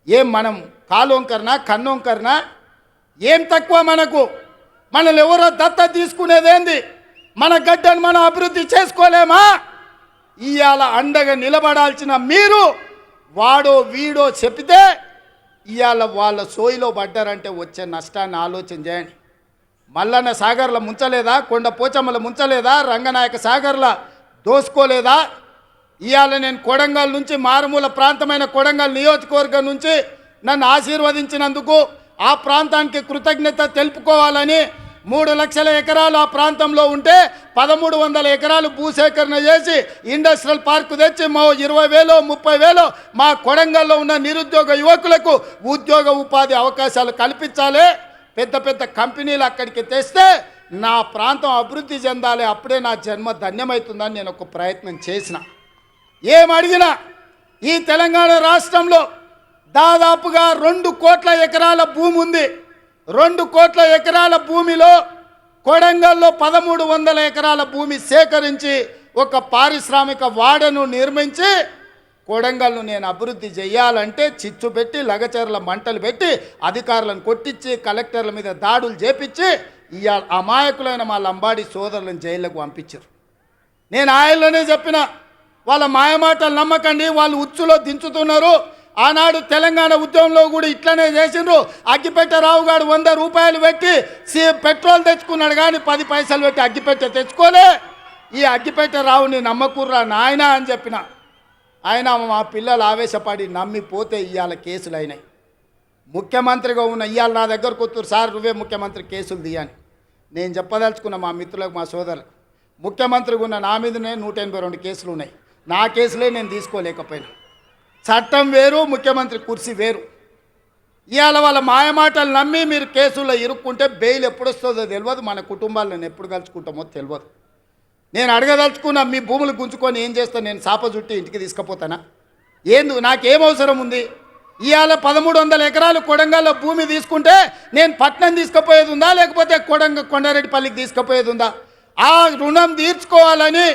ఏం మనం కాలొంకరనా కన్నొంకరనా? ఏం తక్కువ మనకు? మనల్ని ఎవరో దత్త తీసుకునేదేంది? మన గడ్డను మనం అభివృద్ధి చేసుకోలేమా? ఇవాళ అండగా నిలబడాల్సిన మీరు వాడో వీడో చెప్తే ఇవాళ వాళ్ళ సోయిలో పడ్డారంటే వచ్చే నష్టాన్ని ఆలోచన చేయండి. మల్లన్న సాగర్ల ముంచలేదా? కొండ పోచమ్మల ముంచలేదా? రంగనాయక సాగర్ల దోసుకోలేదా? ఇవాళ నేను కొడంగల్ నుంచి, మారుమూల ప్రాంతమైన కొడంగల్ నియోజకవర్గం నుంచి నన్ను ఆశీర్వదించినందుకు ఆ ప్రాంతానికి కృతజ్ఞత తెలుపుకోవాలని 3 లక్షల ఎకరాలు ఆ ప్రాంతంలో ఉంటే 1300 ఎకరాలు భూసేకరణ చేసి ఇండస్ట్రియల్ పార్కు తెచ్చి 20,000 30,000 మా కొడంగల్లో ఉన్న నిరుద్యోగ యువకులకు ఉద్యోగ ఉపాధి అవకాశాలు కల్పించాలి. పెద్ద పెద్ద కంపెనీలు అక్కడికి తెస్తే నా ప్రాంతం అభివృద్ధి చెందాలి. అప్పుడే నా జన్మ ధన్యమవుతుందని నేను ఒక ప్రయత్నం చేసిన. ఏమడిగినా ఈ తెలంగాణ రాష్ట్రంలో దాదాపుగా 2 కోట్ల ఎకరాల భూమి ఉంది. 2 కోట్ల ఎకరాల భూమిలో కొడంగల్లో 1300 ఎకరాల భూమి సేకరించి ఒక పారిశ్రామిక వాడను నిర్మించి కొడంగల్ను నేను అభివృద్ధి చేయాలంటే చిచ్చు పెట్టి లగచర్ల మంటలు పెట్టి అధికారులను కొట్టించి కలెక్టర్ల మీద దాడులు చేపించి ఇవాళ అమాయకులైన మా లంబాడి సోదరులను జైళ్ళకు పంపించారు. నేను ఆయనలోనే చెప్పిన, వాళ్ళ మాయమాటలు నమ్మకండి, వాళ్ళు ఉచ్చులో దించుతున్నారు. ఆనాడు తెలంగాణ ఉద్యమంలో కూడా ఇట్లనే చేసిండ్రు. అగ్గిపెట్టె రావు గారు 100 రూపాయలు పెట్టి పెట్రోల్ తెచ్చుకున్నాడు, కానీ 10 పైసలు పెట్టి అగ్గిపెట్టె తెచ్చుకోలే. ఈ అగ్గిపెట్టె రావుని నమ్మకుర్రా నాయన అని చెప్పిన. ఆయన మా పిల్లలు ఆవేశపడి నమ్మిపోతే ఇవాళ కేసులు అయినాయి. ముఖ్యమంత్రిగా ఉన్న ఇవాళ నా దగ్గరకు వస్తారు, సార్ నువ్వే ముఖ్యమంత్రి కేసులు తీయని. నేను చెప్పదలుచుకున్న మా మిత్రులకు, మా సోదరులకు, ముఖ్యమంత్రిగా ఉన్న నా మీదనే 182 కేసులు ఉన్నాయి. నా కేసులే నేను తీసుకోలేకపోయినా. చట్టం వేరు, ముఖ్యమంత్రి కుర్చీ వేరు. ఇవాళ వాళ్ళ మాయమాటలు నమ్మి మీరు కేసుల్లో ఇరుక్కుంటే బెయిల్ ఎప్పుడు వస్తుందో తెలియదు, మన కుటుంబాలను ఎప్పుడు కలుసుకుంటామో తెలియదు. నేను అడగదలుచుకున్నా, మీ భూములు గుంజుకొని ఏం చేస్తాను? నేను సాప చుట్టి ఇంటికి తీసుకుపోతానా? నాకేం అవసరం ఉంది? ఇవాళ 1300 ఎకరాలు కొడంగల్లో భూమి తీసుకుంటే నేను పట్నం తీసుకుపోయేది ఉందా, లేకపోతే కొండారెడ్డిపల్లికి తీసుకుపోయేది ఉందా? ఆ రుణం తీర్చుకోవాలని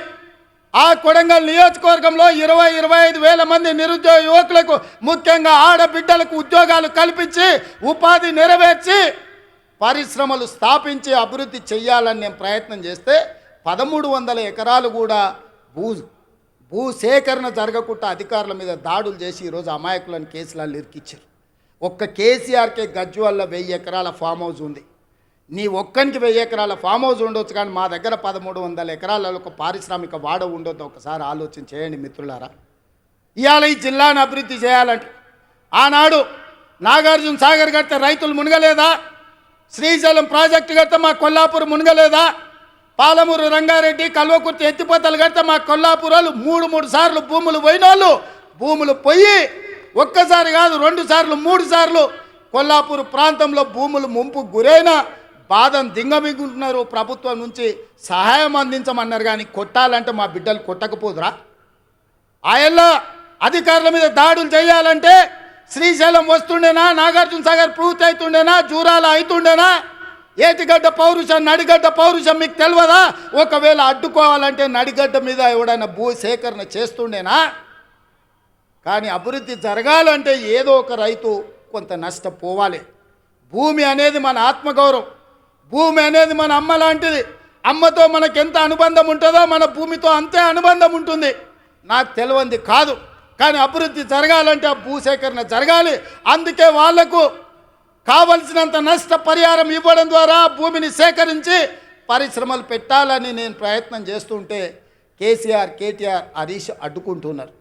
ఆ కొడంగల్ నియోజకవర్గంలో 20-25 వేల మంది నిరుద్యోగ యువకులకు, ముఖ్యంగా ఆడబిడ్డలకు ఉద్యోగాలు కల్పించి ఉపాధి నెరవేర్చి పరిశ్రమలు స్థాపించి అభివృద్ధి చేయాలని నేను ప్రయత్నం చేస్తే 1300 ఎకరాలు కూడా భూసేకరణ జరగకుండా అధికారుల మీద దాడులు చేసి ఈరోజు అమాయకులను కేసులలో ఇరికిచ్చారు. ఒక్క కేసీఆర్కే గజ్వల్ల 1000 ఎకరాల ఫామ్ హౌస్ ఉంది. నీ ఒక్కనికి 1000 ఎకరాల ఫామ్ హౌస్ ఉండొచ్చు, కానీ మా దగ్గర 1300 ఎకరాలలో ఒక పారిశ్రామిక వాడ ఉండొద్దు. ఒకసారి ఆలోచన చేయండి మిత్రులారా. ఇవాళ ఈ జిల్లాను అభివృద్ధి చేయాలంటే ఆనాడు నాగార్జున సాగర్ కడితే రైతులు మునగలేదా? శ్రీశైలం ప్రాజెక్టు కడితే మా కొల్లాపూర్ మునగలేదా? పాలమూరు రంగారెడ్డి కల్వకుర్తి ఎత్తిపోతలు కడితే మా కొల్లాపూరాలు 3 సార్లు భూములు పోయినోళ్ళు భూములు పోయి ఒక్కసారి కాదు 2 సార్లు 3 సార్లు కొల్లాపూర్ ప్రాంతంలో భూములు ముంపు గురైన బాధను దింగమిగుంటున్నారు. ప్రభుత్వం నుంచి సహాయం అందించమన్నారు, కానీ కొట్టాలంటే మా బిడ్డలు కొట్టకపోదురా? ఆయల్ల అధికారుల మీద దాడులు చేయాలంటే శ్రీశైలం వస్తుండేనా? నాగార్జున సాగర్ పూర్తి అవుతుండేనా? జూరాల అవుతుండేనా? ఏటిగడ్డ పౌరుషం, నడిగడ్డ పౌరుషం మీకు తెలియదా? ఒకవేళ అడ్డుకోవాలంటే నడిగడ్డ మీద ఎవడైనా భూ సేకరణ చేస్తుండేనా? కానీ అభివృద్ధి జరగాలంటే ఏదో ఒక రైతు కొంత నష్టపోవాలి. భూమి అనేది మన ఆత్మగౌరవం, భూమి అనేది మన అమ్మ లాంటిది. అమ్మతో మనకు ఎంత అనుబంధం ఉంటుందో మన భూమితో అంతే అనుబంధం ఉంటుంది. నాకు తెలియంది కాదు, కానీ అభివృద్ధి జరగాలంటే ఆ భూసేకరణ జరగాలి. అందుకే వాళ్లకు కావలసినంత నష్ట పరిహారం ఇవ్వడం ద్వారా భూమిని సేకరించి పరిశ్రమలు పెట్టాలని నేను ప్రయత్నం చేస్తుంటే కేసీఆర్, కేటీఆర్, హరీష్ అడ్డుకుంటున్నారు.